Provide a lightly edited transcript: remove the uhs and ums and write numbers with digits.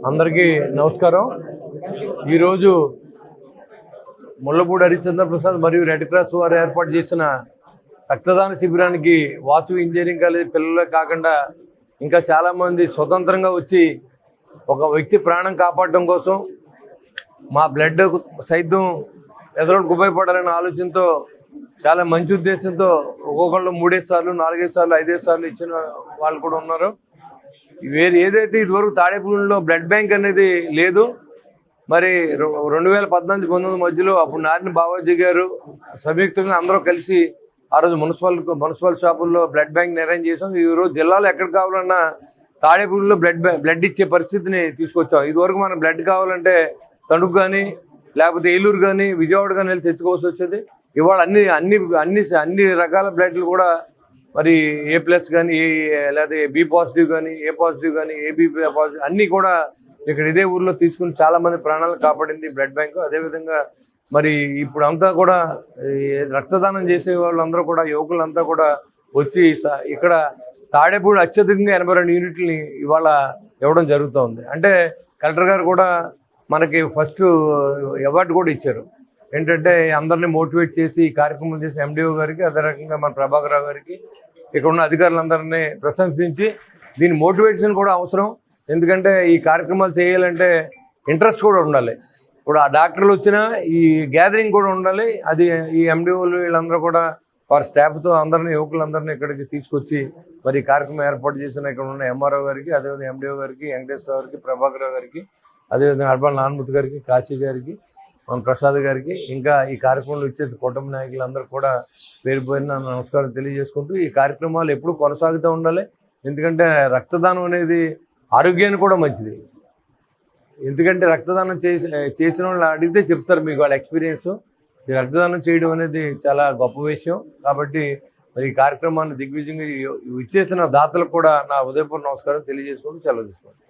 అందరికీ నమస్కారం. ఈరోజు ముల్లపూడి హరిశ్చంద్ర ప్రసాద్ మరియు రెడ్ క్రాస్ వారు ఏర్పాటు చేసిన రక్తదాన శిబిరానికి వాసు ఇంజనీరింగ్ కాలేజ్ పిల్లలే కాకుండా ఇంకా చాలామంది స్వతంత్రంగా వచ్చి ఒక వ్యక్తి ప్రాణం కాపాడటం కోసం మా బ్లడ్ సైతం ఎదురుకు ఉపయోగపడాలనే ఆలోచనతో చాలా మంచి ఉద్దేశంతో ఒక్కొక్కళ్ళు 3 సార్లు 4 సార్లు 5 సార్లు ఇచ్చిన వాళ్ళు కూడా ఉన్నారు. ఏదైతే ఇదివరకు తాడేపల్లిలో బ్లడ్ బ్యాంక్ అనేది లేదు, మరి 2014-19 మధ్యలో అప్పుడు నారిన బాబాజీ గారు సంయుక్తంగా అందరూ కలిసి ఆ రోజు మున్సిపల్ షాపుల్లో బ్లడ్ బ్యాంక్ అరేంజ్ చేసాం. ఈరోజు జిల్లాలో ఎక్కడ కావాలన్నా తాడేపల్లిలో బ్లడ్ ఇచ్చే పరిస్థితిని తీసుకొచ్చాం. ఇదివరకు మనం బ్లడ్ కావాలంటే తణుకు కానీ లేకపోతే ఏలూరు కానీ విజయవాడ కానీ వెళ్ళి తెచ్చుకోవాల్సి వచ్చేది. ఇవాళ అన్ని రకాల బ్లడ్లు కూడా మరి A+ కానీ లేదా B పాజిటివ్ కానీ A పాజిటివ్ కానీ AB పాజిటివ్ అన్నీ కూడా ఇక్కడ ఇదే ఊర్లో తీసుకుని చాలామంది ప్రాణాలను కాపాడింది బ్లడ్ బ్యాంకు. అదేవిధంగా మరి ఇప్పుడు అంతా కూడా రక్తదానం చేసే వాళ్ళందరూ కూడా యువకులంతా కూడా వచ్చి ఇక్కడ తాడేపూడి అత్యధికంగా 82 యూనిట్లని ఇవాళ ఇవ్వడం జరుగుతుంది. అంటే కలెక్టర్ గారు కూడా మనకి ఫస్ట్ అవార్డు కూడా ఇచ్చారు. ఏంటంటే అందరినీ మోటివేట్ చేసి ఈ కార్యక్రమం చేసి MDO గారికి, అదే రకంగా మన ప్రభాకర్ రావు గారికి, ఇక్కడ ఉన్న అధికారులందరినీ ప్రశంసించి దీని మోటివేషన్ కూడా అవసరం. ఎందుకంటే ఈ కార్యక్రమాలు చేయాలంటే ఇంట్రెస్ట్ కూడా ఉండాలి. ఇప్పుడు ఆ డాక్టర్లు వచ్చినా ఈ గ్యాదరింగ్ కూడా ఉండాలి. అది ఈ MDOలు వీళ్ళందరూ కూడా వారి స్టాఫ్తో అందరినీ యువకులందరినీ ఇక్కడికి తీసుకొచ్చి మరి ఈ కార్యక్రమం ఏర్పాటు చేసిన ఇక్కడ ఉన్న MRO గారికి, అదేవిధంగా MDO గారికి, వెంకటేశ్వర గారికి, ప్రభాకర్ రావు గారికి, అదేవిధంగా అర్బన్ నాన్మూర్తి గారికి, కాశీ గారికి, మన ప్రసాద్ గారికి, ఇంకా ఈ కార్యక్రమంలో ఇచ్చే కుటుంబ నాయకులందరూ కూడా పేరు పేరున నమస్కారం తెలియజేసుకుంటూ ఈ కార్యక్రమాలు ఎప్పుడూ కొనసాగుతూ ఉండాలి. ఎందుకంటే రక్తదానం అనేది ఆరోగ్యానికి కూడా మంచిది. ఎందుకంటే రక్తదానం చేసిన వాళ్ళు అడిగితే చెప్తారు మీకు వాళ్ళ ఎక్స్పీరియన్స్. ఈ రక్తదానం చేయడం అనేది చాలా గొప్ప విషయం. కాబట్టి మరి ఈ కార్యక్రమాన్ని దిగ్విజయంగా ఇచ్చేసిన దాతలకు కూడా నా ఉదయపూర్వ నమస్కారం తెలియజేసుకుంటూ సెలవు తీసుకోండి.